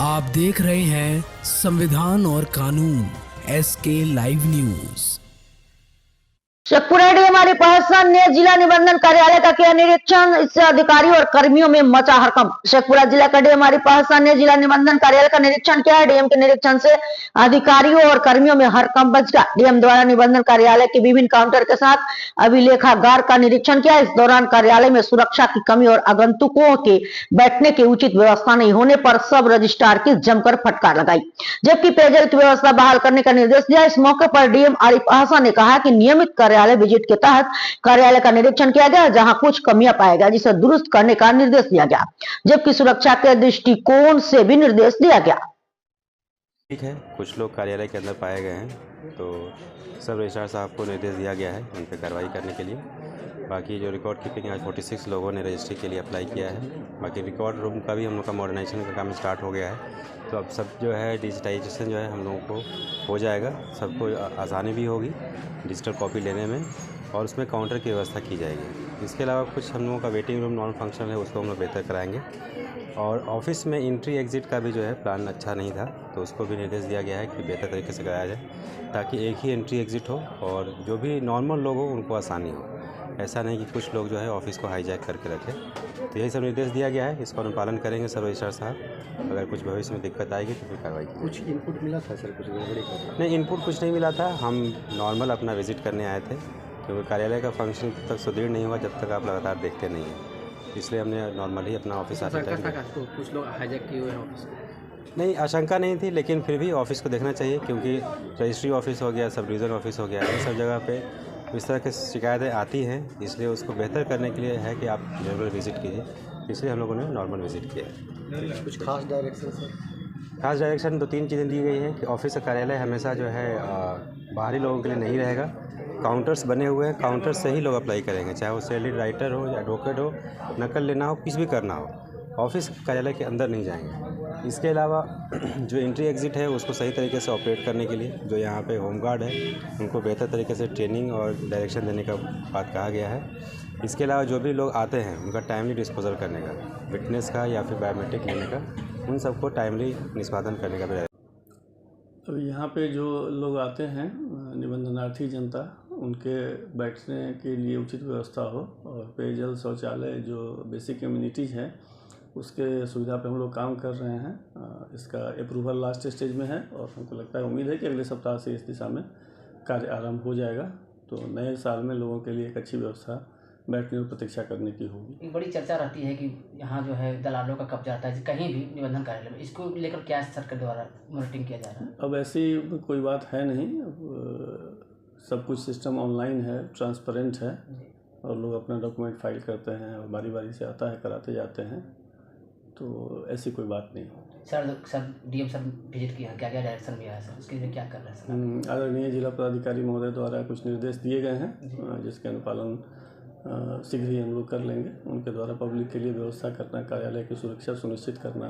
आप देख रहे हैं संविधान और कानून SK live news. Sheikhpura DM प्रशासन ने जिला निबंधन कार्यालय का किया निरीक्षण। इससे अधिकारियों और कर्मियों में मचा हड़कंप। शेखपुरा जिला का डीएम प्रशासन ने जिला निबंधन कार्यालय का निरीक्षण किया। डीएम के निरीक्षण से अधिकारियों और कर्मियों में हड़कंप मच गया। डीएम द्वारा निबंधन कार्यालय के विभिन्न काउंटर के साथ अभिलेखागार का निरीक्षण किया। इस दौरान कार्यालय में सुरक्षा की कमी और आगंतुकों के बैठने की उचित व्यवस्था नहीं होने पर सब रजिस्ट्रार की जमकर फटकार लगाई, जबकि पेयजल की व्यवस्था बहाल करने का निर्देश दिया। इस मौके पर डीएम आरिफ अहसन ने कहा कि नियमित कार्यालय विजिट के तहत कार्यालय का निरीक्षण किया गया, जहां कुछ कमियां पाया गया, जिसे दुरुस्त करने का निर्देश दिया गया, जबकि सुरक्षा के दृष्टिकोण से भी निर्देश दिया गया। ठीक है, कुछ लोग कार्यालय के अंदर पाए गए हैं, तो सब रजिस्ट्रार साहब को निर्देश दिया गया है उन पर कार्रवाई करने के लिए। बाकी जो रिकॉर्ड कीपिंग आज 46 लोगों ने रजिस्ट्री के लिए अप्लाई किया है। बाकी रिकॉर्ड रूम का भी हम लोग का मॉडर्नाइजेशन का काम स्टार्ट हो गया है, तो अब सब जो है डिजिटाइजेशन जो है हम लोगों को हो जाएगा। सबको आसानी भी होगी डिजिटल कॉपी लेने में, और उसमें काउंटर की व्यवस्था की जाएगी। इसके अलावा कुछ हम लोगों का वेटिंग रूम नॉन फंक्शनल है, उसको हम लोग बेहतर कराएंगे। और ऑफिस में एंट्री एग्ज़िट का भी जो है प्लान अच्छा नहीं था, तो उसको भी निर्देश दिया गया है कि बेहतर तरीके से कराया जाए, ताकि एक ही एंट्री एग्ज़िट हो और जो भी नॉर्मल लोग हो उनको आसानी हो। ऐसा नहीं कि कुछ लोग जो है ऑफिस को हाईजैक करके रखें। तो यही सब निर्देश दिया गया है, इसको अनुपालन करेंगे सब रजिस्ट्रार साहब। अगर कुछ भविष्य में दिक्कत आएगी तो फिर कार्रवाई की। कुछ इनपुट मिला था सर? कुछ गड़बड़ी नहीं, इनपुट कुछ नहीं मिला था। हम नॉर्मल अपना विज़िट करने आए थे, क्योंकि कार्यालय का फंक्शन तब तक सुदृढ़ नहीं हुआ जब तक आप लगातार देखते नहीं हैं, इसलिए हमने नॉर्मली अपना ऑफिस आते टाइम कुछ लोग हाईजैक किए हुए हैं ऑफिस। नहीं, आशंका नहीं थी, लेकिन फिर भी ऑफिस को देखना चाहिए, क्योंकि रजिस्ट्री ऑफिस हो गया, सब डिवीज़न ऑफिस हो गया, इन सब जगह पे इस तरह की शिकायतें आती हैं। इसलिए उसको बेहतर करने के लिए है कि आप रेगुलर विज़िट कीजिए, इसलिए हम लोगों ने नॉर्मल विज़िट किया है। कुछ खास डायरेक्शन सर? खास डायरेक्शन 2-3 चीज़ें दी गई हैं कि ऑफिस का कार्यालय हमेशा जो है बाहरी लोगों के लिए नहीं रहेगा। काउंटर्स बने हुए हैं, काउंटर से ही लोग अप्लाई करेंगे, चाहे वो सैलरी राइटर हो या एडवोकेट हो, नकल लेना हो, कुछ भी करना हो, ऑफिस कार्यालय के अंदर नहीं जाएंगे। इसके अलावा जो एंट्री एग्ज़िट है उसको सही तरीके से ऑपरेट करने के लिए जो यहाँ पे होमगार्ड है उनको बेहतर तरीके से ट्रेनिंग और डायरेक्शन देने का बात कहा गया है। इसके अलावा जो भी लोग आते हैं उनका टाइमली डिस्पोजल करने का, फिटनेस का या फिर बायोमेट्रिक लेने का, उन सबको टाइमली निष्पादन करने का भी। अब यहाँ पे जो लोग आते हैं निबंधनार्थी जनता, उनके बैठने के लिए उचित व्यवस्था हो, और पेयजल शौचालय जो बेसिक कम्युनिटीज़ हैं उसके सुविधा पे हम लोग काम कर रहे हैं। इसका अप्रूवल लास्ट स्टेज में है, और हमको लगता है, उम्मीद है कि अगले सप्ताह से इस दिशा में कार्य आरंभ हो जाएगा। तो नए साल में लोगों के लिए एक अच्छी व्यवस्था बैठने और प्रतीक्षा करने की होगी। एक बड़ी चर्चा रहती है कि यहाँ जो है दलालों का कब्जा रहता है कहीं भी निबंधन कार्यालय में, इसको लेकर क्या सरकार द्वारा मॉनिटरिंग किया जा रहा है? अब ऐसी कोई बात है नहीं। अब सब कुछ सिस्टम ऑनलाइन है, ट्रांसपेरेंट है, और लोग अपना डॉक्यूमेंट फाइल करते हैं और बारी बारी से आता है, कराते जाते हैं, तो ऐसी कोई बात नहीं। सर डीएम सर विजिट किया, क्या क्या डायरेक्शन दिया है सर, उसके लिए क्या कर रहे हैं सर? आदरणीय जिला पदाधिकारी महोदय द्वारा कुछ निर्देश दिए गए हैं, जिसके अनुपालन शीघ्र ही हम लोग कर लेंगे। उनके द्वारा पब्लिक के लिए व्यवस्था करना, कार्यालय की सुरक्षा सुनिश्चित करना,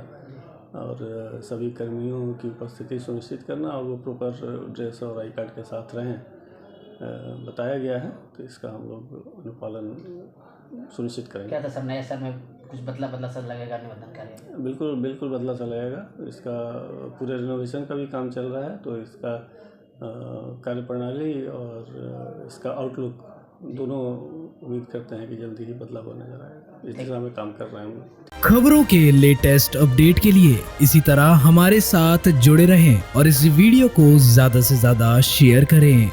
और सभी कर्मियों की उपस्थिति सुनिश्चित करना, और वो प्रॉपर ड्रेस और आई कार्ड के साथ रहें, बताया गया है। तो इसका हम लोग अनुपालन सुनिश्चित करेंगे। क्या था सर, नए सर में कुछ बदला सर लगेगा निबंधन कार्यालय? बिल्कुल बदला सा लगेगा। इसका पूरे रिनोवेशन का भी काम चल रहा है, तो इसका कार्यप्रणाली और इसका आउटलुक दोनों उम्मीद करते हैं कि जल्दी ही बदलाव होने जा रहा है। इस दिशा में काम कर रहे हैं। खबरों के लेटेस्ट अपडेट के लिए इसी तरह हमारे साथ जुड़े रहें और इस वीडियो को ज्यादा से ज्यादा शेयर करें।